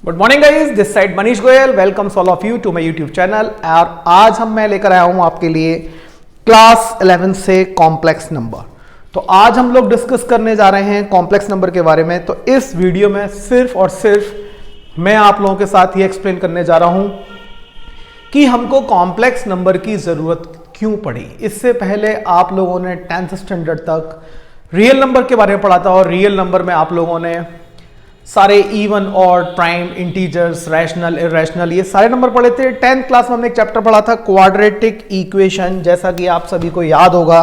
Good morning guys, this side Manish Goyal welcomes all of you to my YouTube channel. और आज मैं लेकर आया हूं आपके लिए क्लास 11 से कॉम्प्लेक्स नंबर। तो आज हम लोग डिस्कस करने जा रहे हैं कॉम्प्लेक्स नंबर के बारे में। तो इस वीडियो में सिर्फ और सिर्फ मैं आप लोगों के साथ ये एक्सप्लेन करने जा रहा हूं कि हमको कॉम्प्लेक्स नंबर की जरूरत क्यों पड़ी। इससे पहले आप लोगों ने 10th स्टैंडर्ड तक रियल नंबर के बारे में पढ़ा था और रियल नंबर में आप लोगों ने सारे even, odd, prime, integers, rational, irrational, ये सारे नंबर पढ़े थे। 10th क्लास में हमने एक चैप्टर पढ़ा था क्वाड्रेटिक इक्वेशन, जैसा कि आप सभी को याद होगा।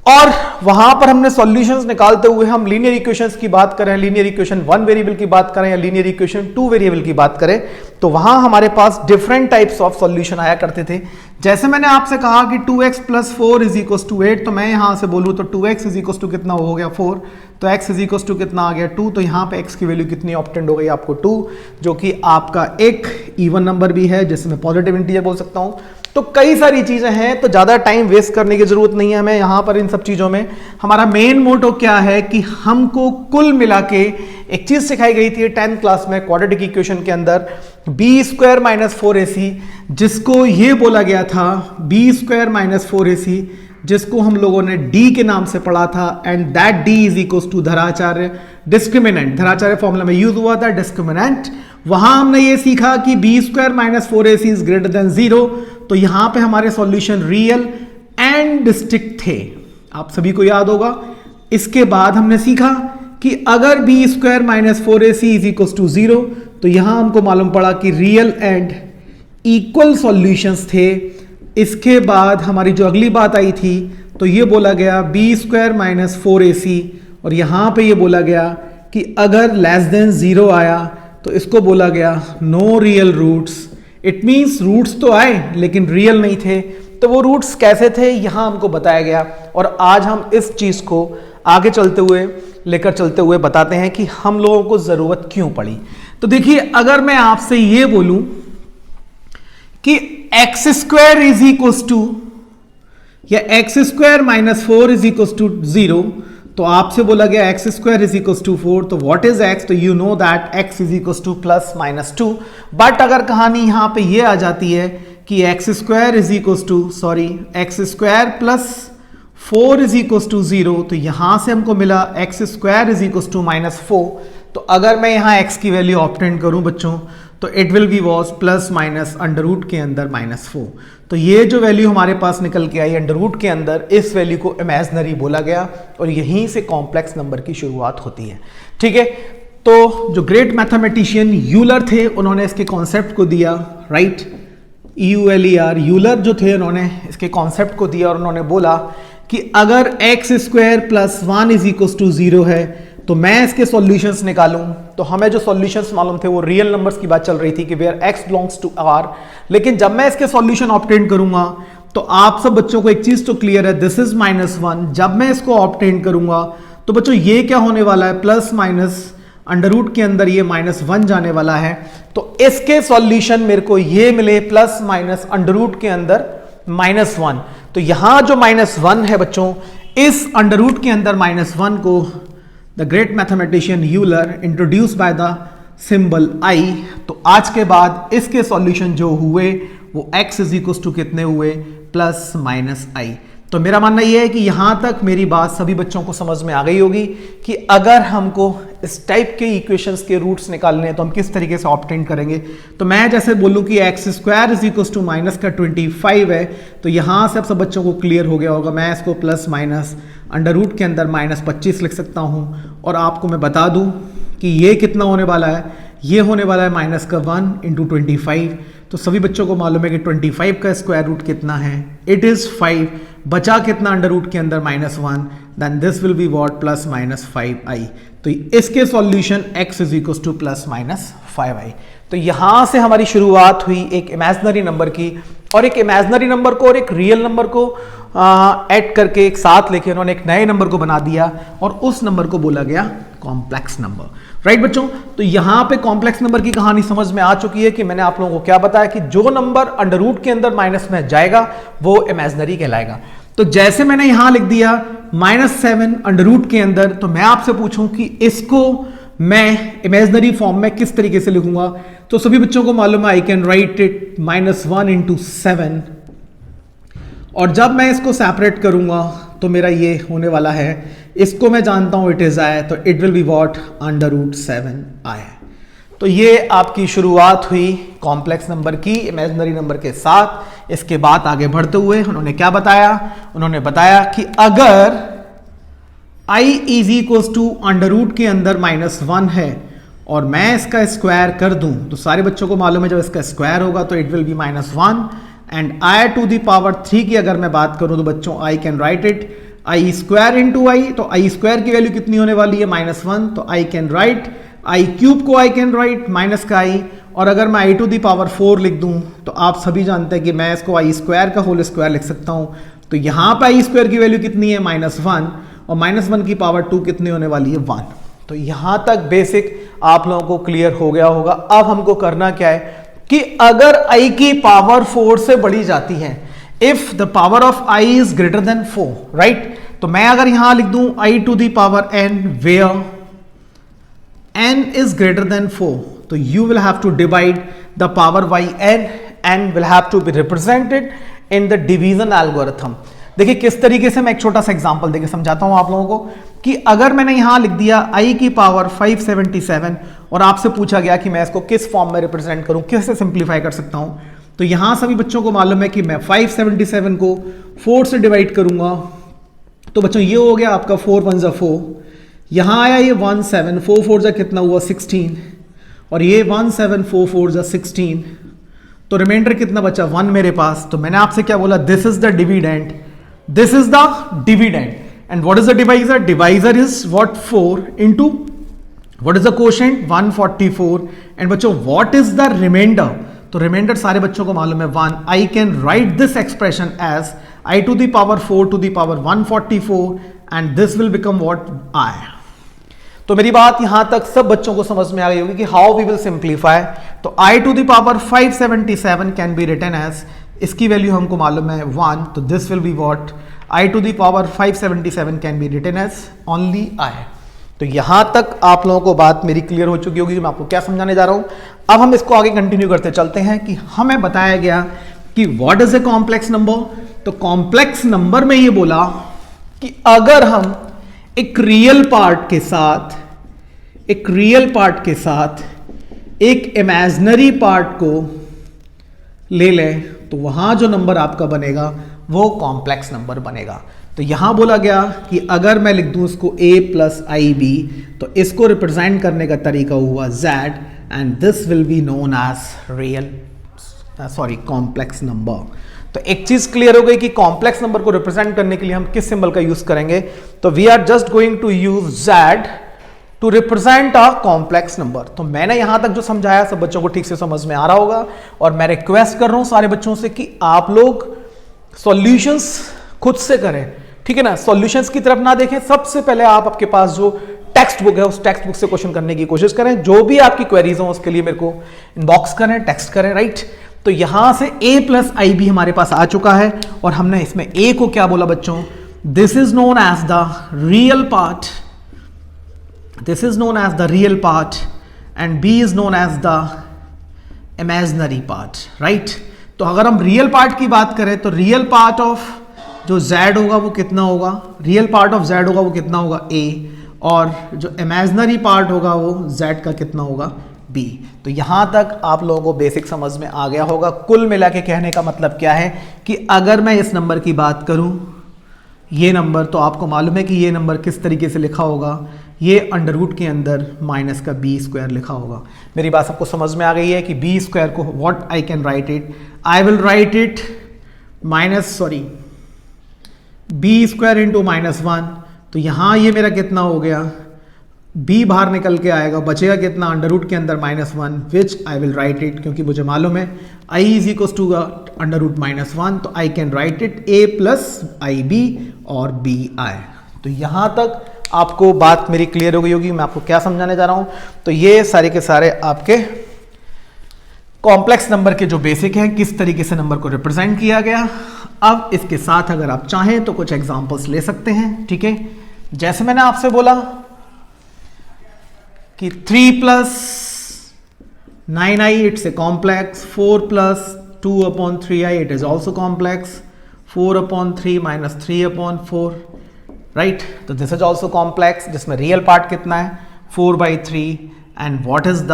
और वहां पर हमने सॉल्यूशंस निकालते हुए हम लीनियर इक्वेशंस की बात करें, लीनियर इक्वेशन 1 वेरिएबल की बात करें या लीनियर इक्वेशन 2 वेरिएबल की बात करें, तो वहां हमारे पास डिफरेंट टाइप्स ऑफ सॉल्यूशन आया करते थे। जैसे मैंने आपसे कहा कि 2x + 4 = 8, तो मैं यहां से बोलूं तो 2x = कितना हो गया 4, तो x = कितना आ गया 2, तो यहां पे x की वैल्यू कितनी ऑब्टेंड हो गई आपको 2, जो कि आपका एक इवन नंबर भी है जिसे मैं पॉजिटिव इंटीजर बोल सकता हूं। तो कई सारी चीजें हैं, तो ज्यादा टाइम वेस्ट करने की जरूरत नहीं है हमें यहां पर इन सब चीजों में। हमारा मेन मोटो क्या है कि हमको कुल मिला के एक चीज सिखाई गई थी 10th क्लास में क्वाड्रेटिक इक्वेशन के अंदर, b² - 4ac, जिसको ये बोला गया था b² - 4ac, जिसको हम लोगों ने d के नाम से पढ़ा था। And that d = Dharacharya discriminant, Dharacharya formula में यूज हुआ था डिस्क्रिमिनेंट। वहां हमने ये सीखा कि b² - 4ac > 0, तो यहां पे हमारे सॉल्यूशन रियल एंड डिस्टिंक्ट थे, आप सभी को याद होगा। इसके बाद हमने सीखा कि अगर b² - 4ac = 0, तो यहां हमको मालूम पड़ा कि रियल एंड इक्वल सॉल्यूशंस थे। इसके बाद हमारी जो अगली बात आई थी, तो ये बोला गया b² - 4ac, और यहां पे ये बोला गया कि अगर <0 आया तो इसको बोला गया no real roots. It means roots तो आए लेकिन रियल नहीं थे। तो वो रूट्स कैसे थे यहां हमको बताया गया, और आज हम इस चीज को आगे लेकर चलते हुए बताते हैं कि हम लोगों को जरूरत क्यों पड़ी। तो देखिए, अगर मैं आपसे ये बोलूं कि x² या x² - 4 = 0, तो आपसे बोला गया x² = 4, तो व्हाट इज x, तो you know that x = ±2। But अगर कहानी यहां पे ये आ जाती है कि x² + 4 = 0, तो यहां से हमको मिला x² = -4। तो अगर मैं यहां x की वैल्यू ऑब्टेन करूं बच्चों, तो it will B was ± under के अंदर -4। तो ये जो वैल्यू हमारे पास निकल के आई अंडर के अंदर, इस वैल्यू को इमेजिनरी बोला गया, और यहीं से कॉम्प्लेक्स नंबर की शुरुआत होती है। ठीक है, तो जो ग्रेट मैथमेटिशियन यूलर थे, उन्होंने इसके कॉन्सेप्ट को दिया, राइट, EULER, यूलर जो थे उन्होंने इसके कॉन्सेप्ट को दिया, और उन्होंने बोला कि अगर x² + 1 = 0 है, तो मैं इसके सॉल्यूशंस निकालूं, तो हमें जो सॉल्यूशंस मालूम थे वो रियल नंबर्स की बात चल रही थी कि where x belongs to r। लेकिन जब मैं इसके सॉल्यूशन ऑब्टेन करूंगा, तो आप सब बच्चों को एक चीज तो क्लियर है, दिस इज -1। जब मैं इसको ऑब्टेन करूंगा, तो बच्चों ये क्या होने वाला है, प्लस अंडर के अंदर ये -1 जाने वाला है। तो इसके सॉल्यूशन मेरे को ये मिले प्लस माइनस अंडर के अंदर -1। तो यहां जो -1 है बच्चों, इस अंडर के अंदर -1 को the great mathematician Euler introduce by the symbol I। तो आज के बाद इसके सॉल्यूशन जो हुए वो x = कितने हुए, ±I। तो मेरा मानना यह है कि यहां तक मेरी बात सभी बच्चों को समझ में आ गई होगी कि अगर हमको इस टाइप के इक्वेशंस के रूट्स निकालने हैं तो हम किस तरीके से ऑब्टेन करेंगे। तो मैं जैसे बोलूं कि x² = -25 है, तो यहां से अब सब बच्चों को क्लियर हो गया होगा, मैं इसको ± अंडर के अंदर -25 लिख सकता हूं। और आपको मैं बता दूं कि ये कितना होने वाला है, ये होने वाला है -1 × 25। तो सभी बच्चों को मालूम है कि 25 का स्क्वायर रूट कितना है, इट इज 5। बचा कितना अंडर के अंदर -1, then this will be what, ±5i। तो इसके सॉल्यूशन x = ±5i। तो यहां से हमारी शुरुआत हुई एक इमेजिनरी नंबर की, और एक इमेजिनरी नंबर को और एक रियल नंबर को ऐड करके एक साथ लेके उन्होंने एक नए नंबर को बना दिया, और उस नंबर को बोला गया कॉम्प्लेक्स नंबर। राइट बच्चों, तो यहां पे कॉम्प्लेक्स नंबर की कहानी समझ में आ चुकी है कि मैंने आप लोगों को क्या बताया कि जो नंबर अंडर के अंदर माइनस में जाएगा वो इमेजिनरी कहलाएगा। तो जैसे मैंने यहां लिख दिया -7 अंडर के अंदर, तो मैं आपसे पूछूं कि इसको मैं इमेजिनरी फॉर्म में किस तरीके से लिखूंगा, तो सभी बच्चों को मालूम है आई कैन राइट इट -1 × 7, और जब मैं इसको सेपरेट करूंगा तो मेरा ये होने वाला है, इसको मैं जानता हूं इट इज आई, तो it will be what √7i। तो ये आपकी शुरुआत हुई कॉम्प्लेक्स नंबर की इमेजिनरी नंबर के साथ। इसके बाद आगे बढ़ते हुए उन्होंने क्या बताया, उन्होंने बताया कि अगर i = अंडर के अंदर -1 है और मैं इसका स्क्वायर कर दूं, तो सारे बच्चों को मालूम है जब इसका स्क्वायर होगा तो it will B -1, and i⁻³ की अगर मैं बात करूं तो बच्चों आई can write it i² × i, तो i² की वैल्यू कितनी होने वाली है -1, तो आई कैन राइट i³ को आई कैन राइट -i, और अगर मैं i⁴ लिख दूं तो आप सभी जानते हैं कि मैं इसको i² का होल स्क्वायर लिख सकता हूं। तो यहां पे i² की वैल्यू कितनी है -1, और -1 की पावर 2 कितनी होने वाली है 1। तो यहां तक बेसिक आप लोगों को क्लियर हो गया होगा। अब हमको करना क्या है कि अगर i की पावर 4 से बढ़ी जाती है, if the power of i is greater than 4, right, तो मैं अगर यहां लिख दूं i⁴n where n is greater than 4, तो you will have to divide the power by n will have to be represented in the division algorithm। देखिए किस तरीके से, मैं एक छोटा सा एग्जांपल देके समझाता हूं आप लोगों को कि अगर मैंने यहां लिख दिया i की पावर 577 और आपसे पूछा गया कि मैं इसको किस फॉर्म में रिप्रेजेंट करूं, कैसे सिंप्लीफाई कर सकता हूं, तो यहां सभी बच्चों को मालूम है कि मैं 577 को 4 से डिवाइड करूंगा, तो बच्चों ये हो गया आपका 4 × 1 = 4, यहां आया ये 1 7 4 4 जा कितना हुआ 16, और ये 1 7 4 4 जा 16, तो रिमाइंडर कितना बचा 1 मेरे पास। तो मैंने आपसे क्या बोला, this is the dividend, this is the dividend, and what is the divisor, divisor is what 4 into what is the quotient 144, and बच्चों व्हाट इज द रिमाइंडर, तो रिमाइंडर सारे बच्चों को मालूम है 1। I can write this expression as i⁴ 144 and this will become what i। तो मेरी बात यहां तक सब बच्चों को समझ में आ गई होगी कि हाउ वी विल सिंप्लीफाई। तो i⁻5 577 can be written as, इसकी वैल्यू हमको मालूम है 1, तो this will be what i⁻5 577 can be written as only i। तो यहां तक आप लोगों को बात मेरी क्लियर हो चुकी होगी कि मैं आपको क्या समझाने जा रहा हूं। अब हम इसको आगे कंटिन्यू करते चलते हैं कि हमें बताया गया कि what is a complex number. तो कॉम्प्लेक्स नंबर में ये बोला कि अगर हम एक रियल पार्ट के साथ एक इमेजिनरी पार्ट को ले लें तो वहां जो नंबर आपका बनेगा वो कॉम्प्लेक्स नंबर बनेगा। तो यहां बोला गया कि अगर मैं लिख दूं इसको a + ib, तो इसको रिप्रेजेंट करने का तरीका हुआ z, and this will be known as complex number. तो एक चीज क्लियर हो गई कि कॉम्प्लेक्स नंबर को रिप्रेजेंट करने के लिए हम किस सिंबल का यूज करेंगे, तो we are just going to use z to represent a complex number. तो मैंने यहां तक जो समझाया सब बच्चों को ठीक से समझ में आ रहा होगा, और मैं रिक्वेस्ट कर रहा हूं सारे बच्चों से कि आप लोग सॉल्यूशंस खुद से करें, ठीक है ना, सॉल्यूशंस की तरफ ना देखें। सबसे पहले आप आपके पास जो टेक्स्ट बुक है उस टेक्स्ट बुक से क्वेश्चन करने की कोशिश करें। जो भी आपकी क्वेरीज हो उसके लिए मेरे को इनबॉक्स करें, टेक्स्ट करें, राइट। तो यहां से a + ib हमारे पास आ चुका है, और हमने इसमें a को क्या बोला बच्चों, this is known as the real part, this is known as the real part, and b is known as the imaginary part, right. तो अगर हम रियल पार्ट की बात करें तो रियल पार्ट ऑफ जो z होगा वो कितना होगा, रियल पार्ट ऑफ z होगा वो कितना होगा a, और जो इमेजिनरी पार्ट होगा वो z का कितना होगा b। तो यहां तक आप लोगों को बेसिक समझ में आ गया होगा। कुल मिला के कहने का मतलब क्या है कि अगर मैं इस नंबर की बात करूं, ये नंबर, तो आपको मालूम है कि ये नंबर किस तरीके से लिखा होगा, ये अंडर के अंदर माइनस का b² लिखा होगा। मेरी बात सबको समझ में आ गई है कि b² को what I can write it, I will write it b² × -1। तो यहां ये मेरा कितना हो गया, b बाहर निकल के आएगा, बचेगा कितना अंडर के अंदर -1, विच आई विल राइट इट, क्योंकि मुझे मालूम है i = अंडर-1, तो I can write it a + ib और bi। तो यहां तक आपको बात मेरी क्लियर हो गई होगी, मैं आपको क्या समझाने जा रहा हूं। तो ये सारे के सारे आपके कॉम्प्लेक्स नंबर के जो बेसिक हैं, किस तरीके से नंबर को रिप्रेजेंट किया गया। अब इसके साथ अगर आप चाहें तो कुछ एग्जांपल्स ले सकते हैं, ठीक है। जैसे मैंने आपसे बोला कि 3 plus 9i it's a complex, 4 plus 2/3i it is also complex, 4/3 minus 3/4, right. तो दिस इज ऑल्सो कॉम्प्लेक्स, जिसमें रियल पार्ट कितना है 4/3 and what is the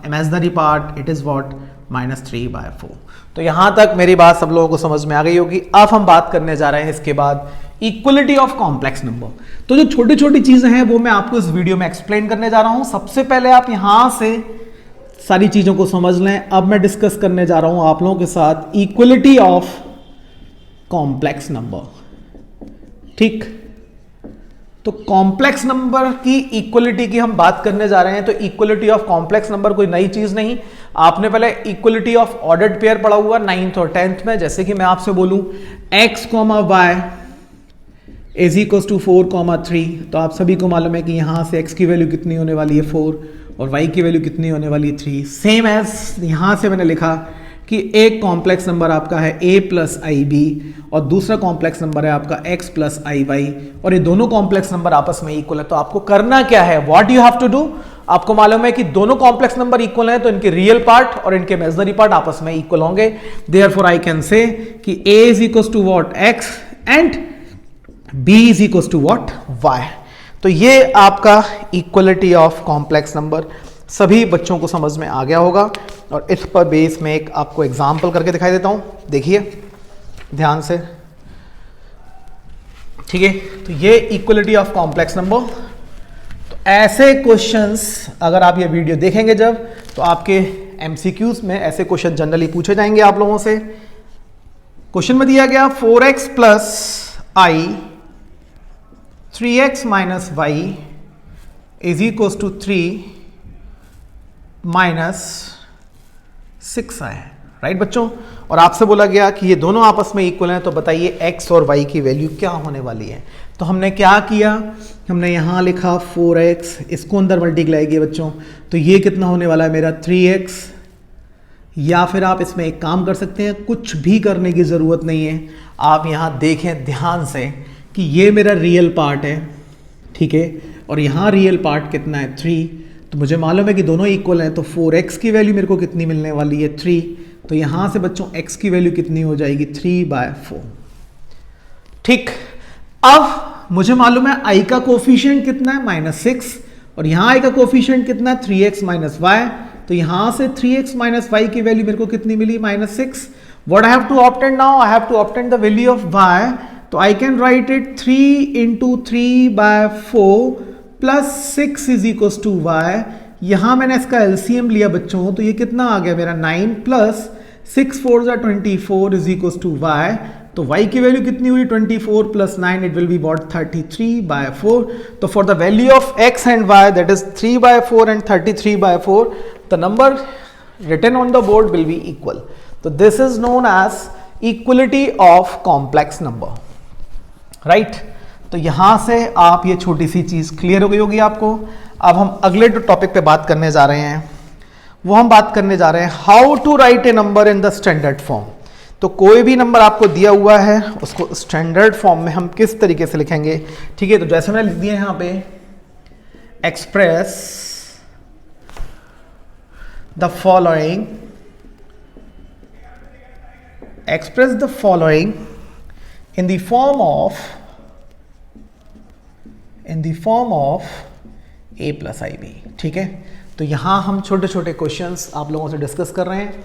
imaginary part, it is what -3/4। तो यहां तक मेरी बात सब लोगों को समझ में आ गई होगी। अब हम बात करने जा रहे हैं इसके बाद इक्वलिटी ऑफ कॉम्प्लेक्स नंबर। तो जो छोटी छोटी चीजें हैं वो मैं आपको इस वीडियो में एक्सप्लेन करने जा रहा हूं। सबसे पहले आप यहां से सारी चीजों को समझ लें। अब मैं डिस्कस करने जा रहा हूं आप लोगों के साथ इक्वलिटी ऑफ कॉम्प्लेक्स नंबर, ठीक। तो कॉम्प्लेक्स नंबर की इक्वलिटी की हम बात करने जा रहे हैं। तो इक्वलिटी ऑफ कॉम्प्लेक्स नंबर कोई नई चीज नहीं, आपने पहले इक्वलिटी ऑफ ऑर्डर्ड पेयर पढ़ा हुआ 9th और 10th में। जैसे कि मैं आपसे बोलूं x, y is equal to 4, 3, तो आप सभी को मालूम है कि यहां से x की वैल्यू कितनी होने वाली है 4 और y की वैल्यू कितनी होने वाली है 3। सेम एज यहां से मैंने लिखा कि एक कॉम्प्लेक्स नंबर आपका है a प्लस IB और दूसरा कॉम्प्लेक्स नंबर है आपका x प्लस IY, और ये दोनों कॉम्प्लेक्स नंबर आपस में इक्वल है। तो आपको करना क्या है, what you have to do, आपको मालूम है कि दोनों कॉम्प्लेक्स नंबर इक्वल हैं, तो इनके रियल पार्ट और इनके इमेजिनरी पार्ट आपस में इक्वल होंगे। देयरफॉर आई कैन से कि a is equal to what x and b is equal to what y। तो ये आपका इक्वलिटी ऑफ कॉम्प्लेक्स नंबर सभी बच्चों को समझ में आ गया होगा। और इस पर बेस में एक आपको एग्जाम्पल करके दिखाई देता हूं, देखिए ध्यान से, ठीक है। तो ये इक्वलिटी ऑफ कॉम्प्लेक्स नंबर। तो ऐसे क्वेश्चंस अगर आप ये वीडियो देखेंगे जब, तो आपके एमसीक्यूज में ऐसे क्वेश्चन जनरली पूछे जाएंगे आप लोगों से। क्वेश्चन में दिया गया 4x plus i 3x minus y is equal to 3 minus 6i, right बच्चों। और आपसे बोला गया कि ये दोनों आपस में इक्वल हैं, तो बताइए x और y की वैल्यू क्या होने वाली है। तो हमने क्या किया, हमने यहां लिखा 4x, इसको अंदर मल्टीप्लाई किया बच्चों, तो ये कितना होने वाला है मेरा 3x। या फिर आप इसमें एक काम कर सकते हैं, कुछ भी करने की जरूरत नहीं है, आप यहां देखें ध्यान से कि ये मेरा रियल पार्ट है, ठीक है, और यहां रियल पार्ट कितना है 3। तो मुझे मालूम है कि दोनों इक्वल हैं, तो 4x की वैल्यू मेरे को कितनी मिलने वाली है 3। तो यहां से बच्चों x की वैल्यू कितनी हो जाएगी 3/4, ठीक। अब मुझे मालूम है i का कोफिशिएंट कितना है -6 और यहां i का कोफिशिएंट कितना है 3x माइनस y। तो यहां से 3x माइनस y की वैल्यू मेरे को कितनी मिली -6। What I have to obtain now, I have to obtain the value of y। तो I can write it 3 × 3/4 plus 6 is equal to y। यहां मैंने इसका एलसीएम लिया बच्चों, तो ये कितना आ गया मेरा 9 plus 6 4 = 24 is equal to y। तो y की वैल्यू कितनी हुई 24 plus 9, it will be what 33/4। तो for the value of x and y that is 3/4 and 33/4, the number written on the board will be equal. तो this is known as equality of complex number, right. तो यहां से आप ये छोटी सी चीज clear हो गई होगी आपको। अब हम अगले टॉपिक पे बात करने जा रहे हैं, वो हम बात करने जा रहे हैं how to write a number in the standard form. तो कोई भी नंबर आपको दिया हुआ है उसको स्टैंडर्ड फॉर्म में हम किस तरीके से लिखेंगे, ठीक है। तो जैसे मैंने लिख दिया यहां पे express the following, express the following in the form of a plus ib, ठीक है। तो यहां हम छोटे छोटे क्वेश्चंस आप लोगों से डिस्कस कर रहे हैं,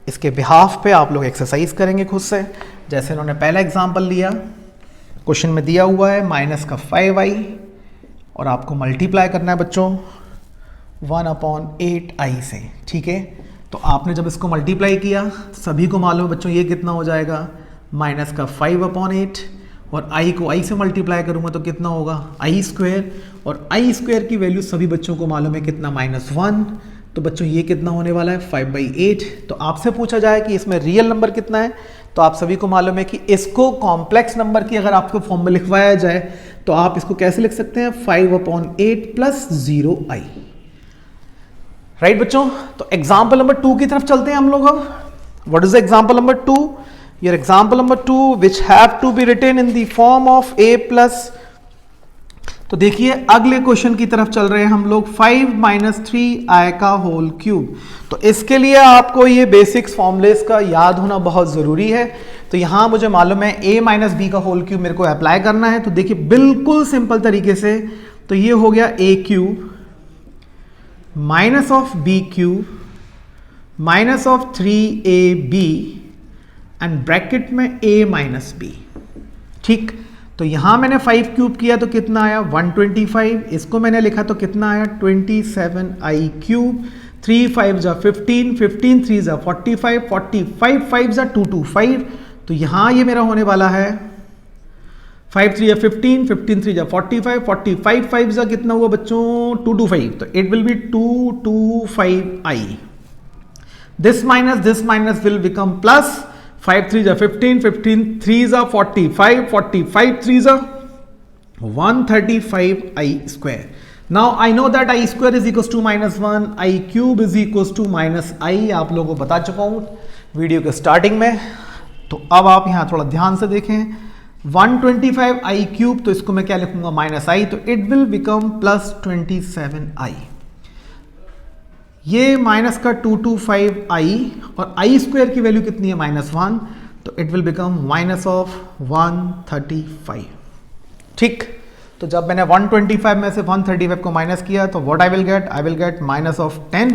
इसके बिहाफ पे आप लोग एक्सरसाइज करेंगे खुद से। जैसे इन्होंने पहला एग्जांपल लिया, क्वेश्चन में दिया हुआ है -5i और आपको मल्टीप्लाई करना है बच्चों 1/8i से, ठीक है। तो आपने जब इसको मल्टीप्लाई किया, सभी को मालूम है बच्चों ये कितना हो जाएगा -5/8, और i को i से मल्टीप्लाई करूंगा तो कितना होगा i², और i² की वैल्यू सभी बच्चों को मालूम है कितना -1। तो बच्चों ये कितना होने वाला है 5/8। तो आपसे पूछा जाए कि इसमें रियल नंबर कितना है, तो आप सभी को मालूम है कि इसको कॉम्प्लेक्स नंबर की अगर आपको फॉर्म में लिखवाया जाए तो आप इसको कैसे लिख सकते हैं 5/8 प्लस 0i, राइट बच्चों। तो एग्जाम्पल नंबर 2 की तरफ चलते हैं हम लोग अब। What is the example number 2? Your example number 2 which have to be written in the form of a plus तो देखिए अगले क्वेश्चन की तरफ चल रहे हैं हम लोग। 5 - 3i का होल क्यूब। तो इसके लिए आपको ये बेसिक्स फॉर्मूलेस का याद होना बहुत ज़रूरी है। तो यहाँ मुझे मालूम है a - b का होल क्यूब मेरे को अप्लाई करना है। तो देखिए बिल्कुल सिंपल तरीके से, तो ये हो गया a cube minus of b cube minus of 3ab and bracket में a - b। ठीक, तो यहां मैंने 5 क्यूब किया तो कितना आया 125। इसको मैंने लिखा तो कितना आया 27i क्यूब। 3 5 जा 15, 15 3 जा 45, 45 5 जा 225। तो यहां ये मेरा होने वाला है 5 3 जा 15, 15 3 जा 45, 45 5 जा कितना हुआ बच्चों 225। तो it will B 225i। This minus will become plus. 5 3 जा 15, 15 3 जा 45, 45 3 जा 135i square. Now I know that i square is equals to -1, i cube is equals to -i। आप लोगों को बता चुका हूं वीडियो के स्टार्टिंग में। तो अब आप यहां थोड़ा ध्यान से देखें। 125i क्यूब, तो इसको मैं क्या लिखूंगा -i, तो it will become plus 27i। ये माइनस का 225i और i स्क्वायर की वैल्यू कितनी है -1, तो it will become minus of 135। ठीक, तो जब मैंने 125 में से 135 को माइनस किया तो what I will get minus of 10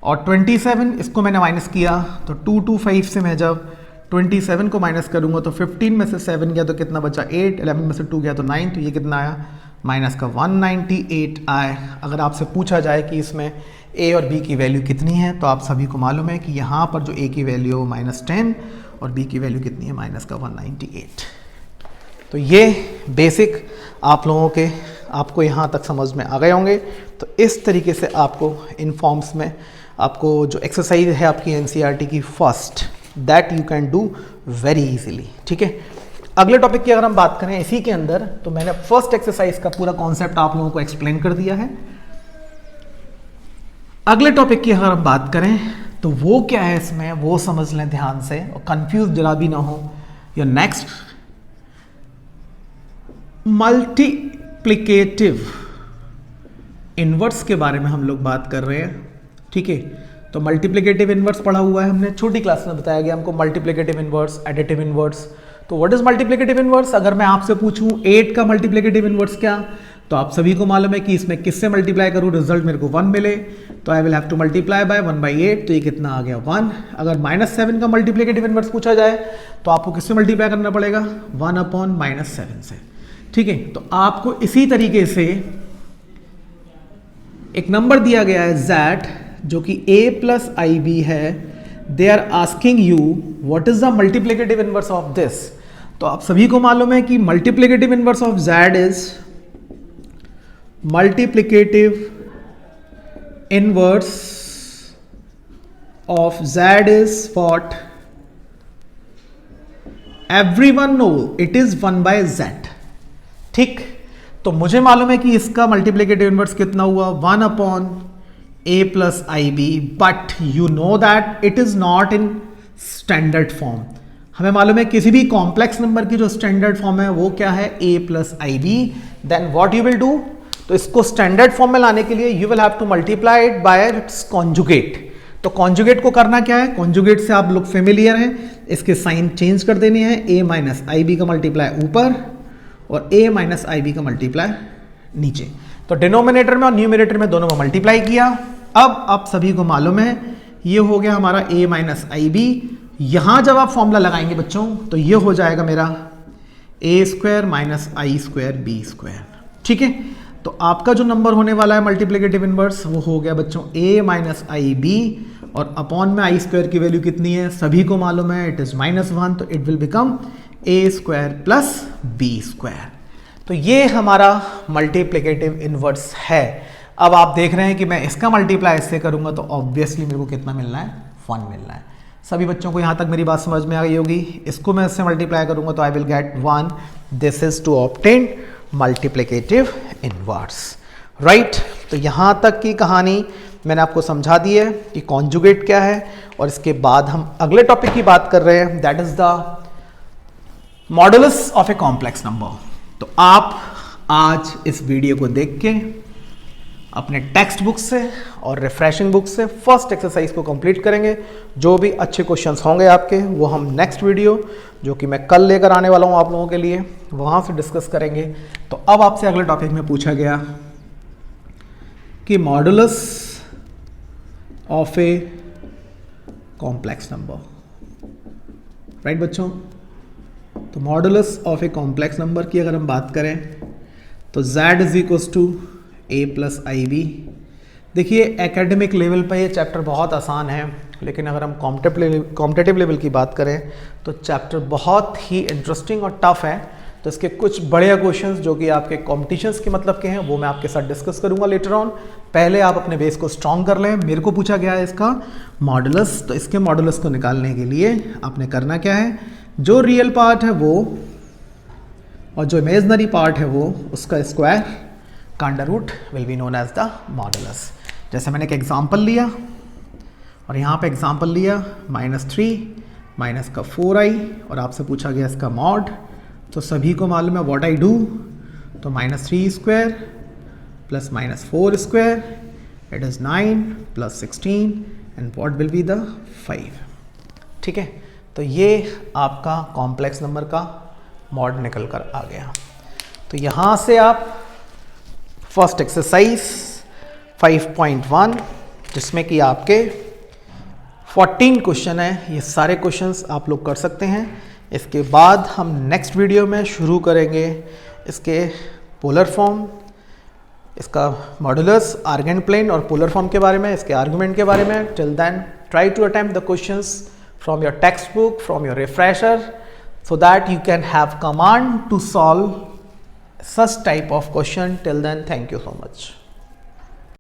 और 27, इसको मैंने माइनस किया तो 225 से मैं जब 27 को माइनस करूंगा तो 15 में से 7 गया तो कितना बचा 8, 11 में से 2 गया तो 9, तो ये कितना आया माइनस का 198 आए। अगर आपसे पूछा जाए कि इसमें a और b की वैल्यू कितनी है, तो आप सभी को मालूम है कि यहाँ पर जो a की वैल्यू -10 और b की वैल्यू कितनी है माइनस का 198। तो ये बेसिक आप लोगों के आपको यहाँ तक समझ में आ गए होंगे। तो इस तरीके से आपको इन फॉर्म्स में आपको जो एक्सरसाइज है आपकी NCERT की first, that you can do very easily. ठीक है, अगले टॉपिक की अगर हम बात करें इसी के अंदर, तो मैंने फर्स्ट एक्सरसाइज का पूरा कॉन्सेप्ट आप लोगों को एक्सप्लेन कर दिया है। अगले टॉपिक की अगर हम बात करें तो वो क्या है इसमें, वो समझ लें ध्यान से और कंफ्यूज जरा भी ना हो। योर नेक्स्ट मल्टीप्लिकेटिव इनवर्स के बारे में हम लोग बात कर रहे हैं। ठीक है, तो मल्टीप्लिकेटिव इनवर्स पढ़ा हुआ है हमने, छोटी क्लास में बताया गया हमको मल्टीप्लिकेटिव इनवर्स, एडिटिव इनवर्स। तो व्हाट इज मल्टीप्लिकेटिव इनवर्स? अगर मैं आपसे पूछूं 8 का मल्टीप्लिकेटिव इनवर्स क्या, तो आप सभी को मालूम है कि इसमें किससे मल्टीप्लाई करूं रिजल्ट मेरे को 1 मिले, तो I will have to multiply by 1/8। तो ये कितना आ गया 1। अगर -7 का मल्टीप्लिकेटिव इनवर्स पूछा जाए तो आपको किससे मल्टीप्लाई करना पड़ेगा 1/-7 से। ठीक है, तो आपको इसी तरीके से एक नंबर दिया गया है z जो कि a + ib है। They are asking you what is the multiplicative inverse of this. तो आप सभी को मालूम है कि multiplicative inverse of z is multiplicative inverse of z is what, everyone know it is 1/z। ठीक, तो मुझे मालूम है कि इसका मल्टीप्लिकेटिव इनवर्स कितना हुआ 1/a + ib, but you know that it is not in standard form. हमें मालूम है किसी भी कॉम्प्लेक्स नंबर की जो स्टैंडर्ड फॉर्म है वो क्या है a + ib। Then what you will do, तो इसको स्टैंडर्ड फॉर्म में लाने के लिए you will have to multiply it by its conjugate. तो कॉन्जुगेट को करना क्या है, कॉन्जुगेट से आप लोग फेमिलियर हैं, इसके साइन चेंज कर देने हैं। a - ib का मल्टीप्लाई ऊपर और a - ib का मल्टीप्लाई नीचे। तो डिनोमिनेटर में और न्यूमिनेटर में दोनों में मल्टीप्लाई किया। अब आप सभी को मालूम है ये हो गया हमारा a - ib। यहां जब आप फॉर्मूला लगाएंगे बच्चों तो ये हो जाएगा मेरा a² - i² b²। ठीक है, तो आपका जो नंबर होने वाला है मल्टीप्लिकेटिव इनवर्स वो हो गया बच्चों a - ib और अपॉन में i² की वैल्यू कितनी है सभी को मालूम है, इट इज -1। तो it will become a² + b²। तो ये हमारा मल्टीप्लिकेटिव इनवर्स है। अब आप देख रहे हैं कि मैं इसका मल्टीप्लाई इससे करूंगा तो ऑब्वियसली मेरे को कितना मिलना है 1 मिलना है। सभी बच्चों को यहां तक मेरी बात समझ में आ गई होगी। इसको मैं इससे मल्टीप्लाई करूंगा तो I will get 1। This is to obtain multiplicative inverse, right. तो यहां तक की कहानी मैंने आपको समझा दी है कि कॉन्जुगेट क्या है, और इसके बाद हम अगले टॉपिक की बात कर रहे हैं, that is the modulus of a complex number. तो आप आज इस वीडियो को देख के अपने टेक्स्ट बुक से और रिफ्रेशिंग बुक से फर्स्ट एक्सरसाइज को कंप्लीट करेंगे। जो भी अच्छे क्वेश्चंस होंगे आपके वो हम नेक्स्ट वीडियो जो कि मैं कल लेकर आने वाला हूं आप लोगों के लिए वहां से डिस्कस करेंगे। तो अब आपसे अगले टॉपिक में पूछा गया कि modulus of a complex number, right बच्चों। तो modulus of a complex number की अगर हम बात करें तो z is equals to a plus I B. देखिए एकेडमिक लेवल पे ये चैप्टर बहुत आसान है, लेकिन अगर हम कॉम्पिटिटिव लेवल की बात करें तो चैप्टर बहुत ही इंटरेस्टिंग और टफ है। तो इसके कुछ बढ़िया क्वेश्चंस जो कि आपके कॉम्पिटिशन्स के मतलब के हैं वो मैं आपके साथ डिस्कस करूंगा लेटर ऑन। पहले आप अपने बेस को स्ट्रॉन्ग कर लें। मेरे को पूछा गया है इसका मॉडुलस, तो इसके मॉडुलस को निकालने के लिए आपने करना क्या है, जो रियल पार्ट है वो और जो इमेजनरी पार्ट है वो उसका स्क्वायर का under root will be known as the modulus. जैसे मैंने एक एग्जांपल लिया और यहाँ पे एग्जांपल लिया -3 माइनस का 4i और आपसे पूछा गया इसका मॉड। तो सभी को मालूम है व्हाट आई डू, तो -3 square plus -4 square it is 9 plus 16 and what will be the 5। ठीक है, तो ये आपका कॉम्प्लेक्स नंबर का मॉड निकल कर आ गया। तो यहाँ से आप फर्स्ट एक्सरसाइज 5.1 जिसमें कि आपके 14 क्वेश्चन है, ये सारे क्वेश्चंस आप लोग कर सकते हैं। इसके बाद हम नेक्स्ट वीडियो में शुरू करेंगे इसके पोलर फॉर्म, इसका मॉडुलस, आर्गेंट प्लेन और पोलर फॉर्म के बारे में, इसके आर्गुमेंट के बारे में। Till then try to attempt the questions from your textbook, from your refresher, so that you can have command to solve such type of question. Till then, thank you so much.